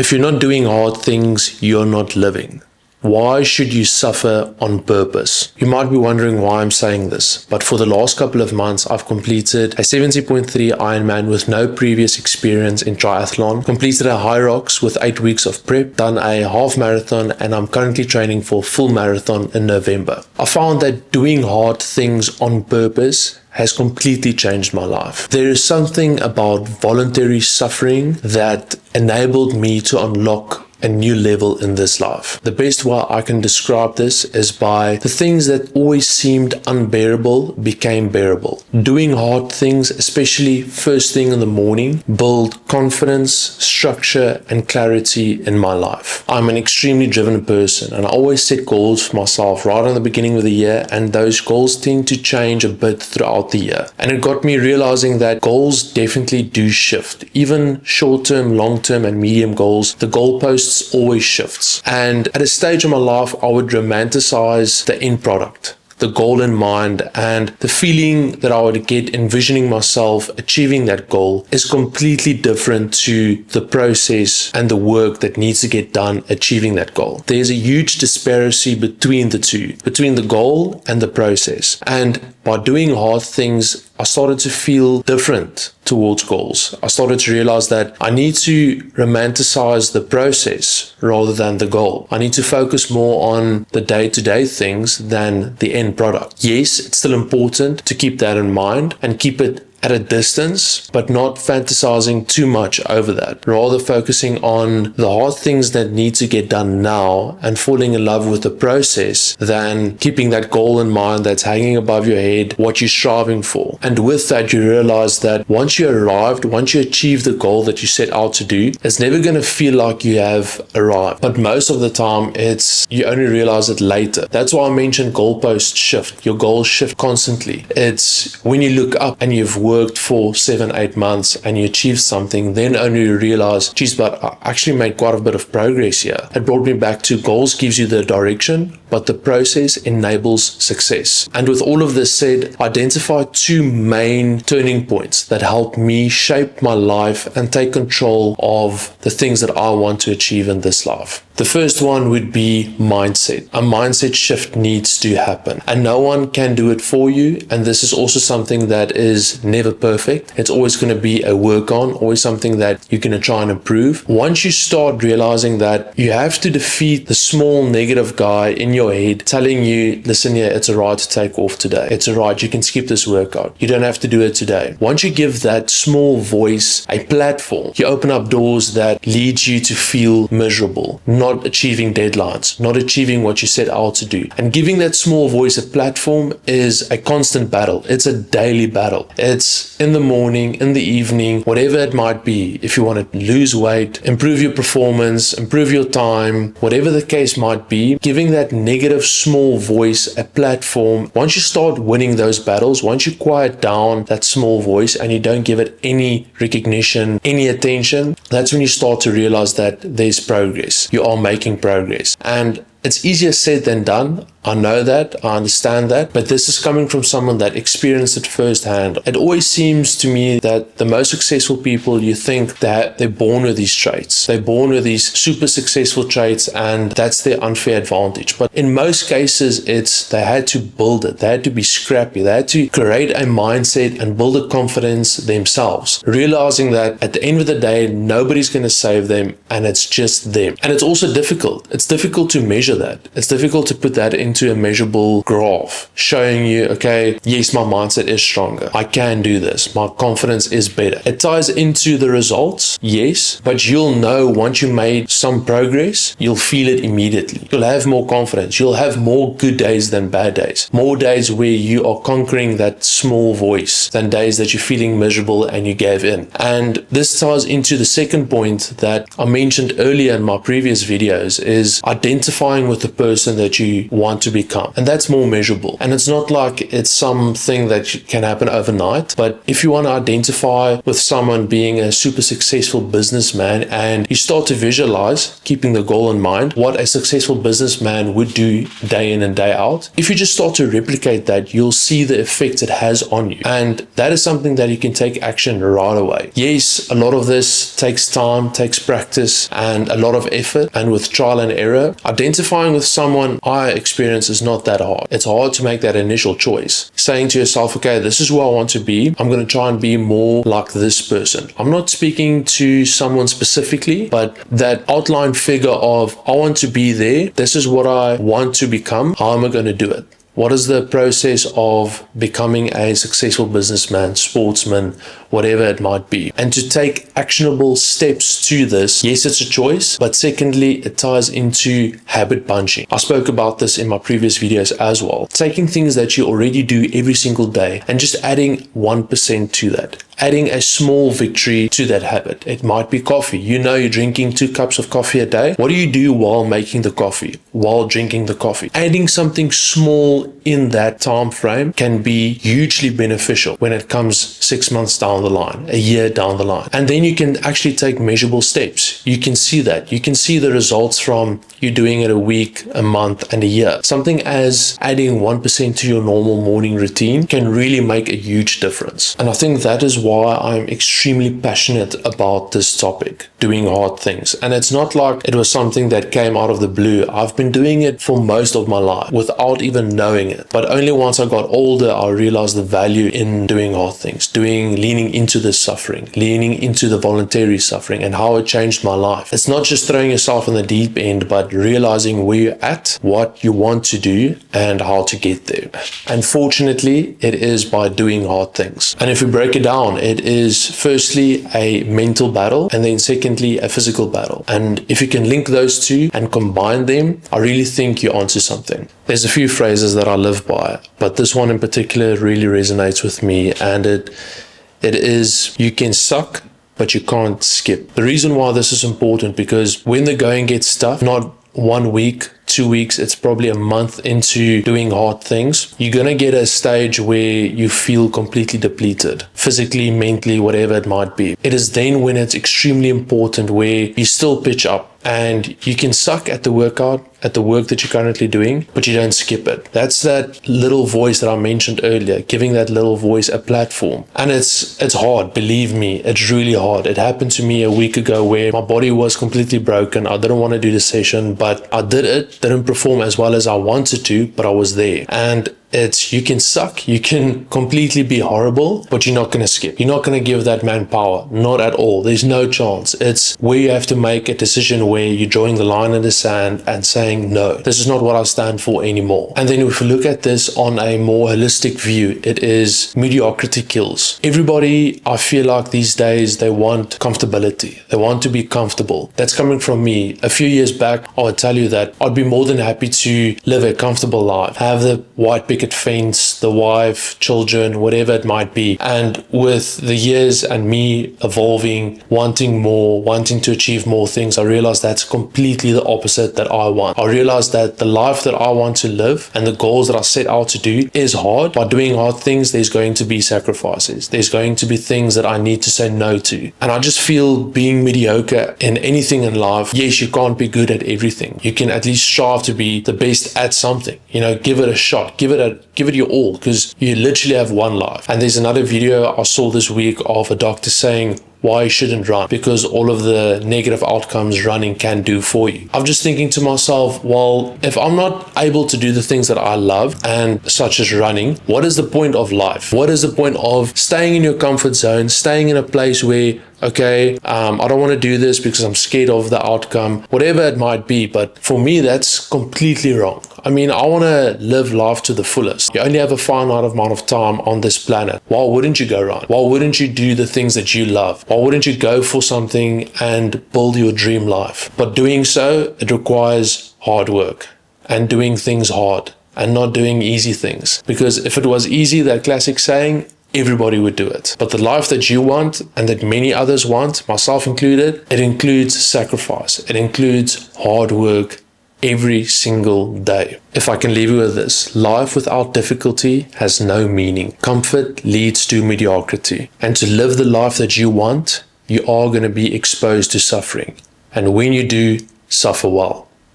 If you're not doing hard things, you're not living. Why should you suffer on purpose? You might be wondering why I'm saying this, but for the last couple of months, I've completed a 70.3 Ironman with no previous experience in triathlon, completed a Hyrox with 8 weeks of prep, done a half marathon, and I'm currently training for a full marathon in November. I found that doing hard things on purpose has completely changed my life. There is something about voluntary suffering that enabled me to unlock a new level in this life. The best way I can describe this is by the things that always seemed unbearable became bearable. Doing hard things, especially first thing in the morning, build confidence, structure, and clarity in my life. I'm an extremely driven person, and I always set goals for myself right in the beginning of the year, and those goals tend to change a bit throughout the year. And it got me realizing that goals definitely do shift. Even short-term, long-term, and medium goals, the goalposts always shifts. And at a stage of my life, I would romanticize the end product, the goal in mind, and the feeling that I would get envisioning myself achieving that goal is completely different to the process and the work that needs to get done achieving that goal. There's a huge disparity between the two, between the goal and the process. And by doing hard things, I started to feel different towards goals. I started to realize that I need to romanticize the process rather than the goal. I need to focus more on the day-to-day things than the end product. Yes, it's still important to keep that in mind and keep it at a distance, but not fantasizing too much over that. Rather focusing on the hard things that need to get done now and falling in love with the process than keeping that goal in mind that's hanging above your head, what you're striving for. And with that, you realize that once you achieve the goal that you set out to do, it's never going to feel like you have arrived. But most of the time, you only realize it later. That's why I mentioned goalpost shift. Your goals shift constantly. It's when you look up and you've worked for 7-8 months and you achieved something, then only you realize, geez, but I actually made quite a bit of progress here. It brought me back to goals gives you the direction, but the process enables success. And with all of this said, identify 2 main turning points that helped me shape my life and take control of the things that I want to achieve in this life. The first one would be mindset. A mindset shift needs to happen, and no one can do it for you. And this is also something that is never perfect. It's always going to be a work on, always something that you're going to try and improve. Once you start realizing that you have to defeat the small negative guy in your head telling you, listen here, it's alright to take off today. It's alright, you can skip this workout. You don't have to do it today. Once you give that small voice a platform, you open up doors that lead you to feel miserable, not achieving deadlines, not achieving what you set out to do. And giving that small voice a platform is a constant battle. It's a daily battle. It's in the morning, in the evening, whatever it might be. If you want to lose weight, improve your performance, improve your time, whatever the case might be, giving that negative small voice a platform. Once you start winning those battles, once you quiet down that small voice and you don't give it any recognition, any attention, that's when you start to realize that there's progress. You are making progress. And it's easier said than done. I know that, I understand that, but this is coming from someone that experienced it firsthand. It always seems to me that the most successful people, you think that they're born with these traits. They're born with these super successful traits, and that's their unfair advantage. But in most cases, they had to build it. They had to be scrappy. They had to create a mindset and build a confidence themselves, realizing that at the end of the day, nobody's going to save them, and it's just them. And it's also difficult. It's difficult to measure that. It's difficult to put that into a measurable graph showing you, okay, yes, my mindset is stronger. I can do this. My confidence is better. It ties into the results, yes, but you'll know once you made some progress, you'll feel it immediately. You'll have more confidence. You'll have more good days than bad days. More days where you are conquering that small voice than days that you're feeling miserable and you gave in. And this ties into the second point that I mentioned earlier in my previous videos, is identifying with the person that you want want to become. And that's more measurable. And it's not like it's something that can happen overnight, but if you want to identify with someone being a super successful businessman and you start to visualize, keeping the goal in mind, what a successful businessman would do day in and day out, if you just start to replicate that, you'll see the effect it has on you. And that is something that you can take action right away. Yes, a lot of this takes time, takes practice, and a lot of effort. And with trial and error, identifying with someone I experience is not that hard. It's hard to make that initial choice. Saying to yourself, okay, this is who I want to be. I'm going to try and be more like this person. I'm not speaking to someone specifically, but that outline figure of, I want to be there. This is what I want to become. How am I going to do it? What is the process of becoming a successful businessman, sportsman, whatever it might be? And to take actionable steps to this, yes, it's a choice, but secondly, it ties into habit bunching. I spoke about this in my previous videos as well. Taking things that you already do every single day and just adding 1% to that. Adding a small victory to that habit. It might be coffee. You know you're drinking 2 cups of coffee a day. What do you do while making the coffee? While drinking the coffee? Adding something small in that time frame can be hugely beneficial when it comes 6 months down the line, a year down the line. And then you can actually take measurable steps. You can see that. You can see the results from you doing it a week, a month, and a year. Something as adding 1% to your normal morning routine can really make a huge difference. And I think that is why I'm extremely passionate about this topic, doing hard things. And it's not like it was something that came out of the blue. I've been doing it for most of my life without even knowing it. But only once I got older, I realized the value in doing hard things, leaning into the suffering, leaning into the voluntary suffering, and how it changed my life. It's not just throwing yourself in the deep end, but realizing where you're at, what you want to do, and how to get there. And fortunately, it is by doing hard things. And if we break it down, it is firstly a mental battle, and then secondly a physical battle. And if you can link those two and combine them, I really think you're onto something. There's a few phrases that I live by, but this one in particular really resonates with me, and it is, you can suck, but you can't skip. The reason why this is important, because when the going gets tough, not 1 week, 2 weeks, it's probably a month into doing hard things, you're going to get a stage where you feel completely depleted, physically, mentally, whatever it might be. It is then when it's extremely important where you still pitch up and you can suck at the workout, at the work that you're currently doing, but you don't skip it. That's that little voice that I mentioned earlier, giving that little voice a platform. And it's hard, believe me, it's really hard. It happened to me a week ago where my body was completely broken. I didn't want to do the session, but I did it. Didn't perform as well as I wanted to, but I was there. And you can suck, you can completely be horrible, but you're not going to skip. You're not going to give that man power, not at all. There's no chance. It's where you have to make a decision where you're drawing the line in the sand and saying, no, this is not what I stand for anymore. And then if we look at this on a more holistic view, it is mediocrity kills. Everybody, I feel like these days, they want comfortability. They want to be comfortable. That's coming from me. A few years back, I would tell you that I'd be more than happy to live a comfortable life, have the white picket fence, the wife, children, whatever it might be. And with the years and me evolving, wanting more, wanting to achieve more things, I realized that's completely the opposite that I want. I realized that the life that I want to live and the goals that I set out to do is hard. By doing hard things, there's going to be sacrifices. There's going to be things that I need to say no to. And I just feel being mediocre in anything in life, yes, you can't be good at everything. You can at least strive to be the best at something. Give it a shot. Give it your all, because you literally have one life. And there's another video I saw this week of a doctor saying why you shouldn't run, because all of the negative outcomes running can do for you. I'm just thinking to myself, well, if I'm not able to do the things that I love, and such as running, what is the point of life? What is the point of staying in your comfort zone, staying in a place where, okay, I don't want to do this because I'm scared of the outcome, whatever it might be. But for me, that's completely wrong. I mean, I want to live life to the fullest. You only have a finite amount of time on this planet. Why wouldn't you go run? Why wouldn't you do the things that you love? Why wouldn't you go for something and build your dream life? But doing so, it requires hard work and doing things hard and not doing easy things. Because if it was easy, that classic saying, everybody would do it. But the life that you want and that many others want, myself included, it includes sacrifice. It includes hard work, every single day. If I can leave you with this, life without difficulty has no meaning. Comfort leads to mediocrity. And to live the life that you want, you are going to be exposed to suffering. And when you do, suffer well.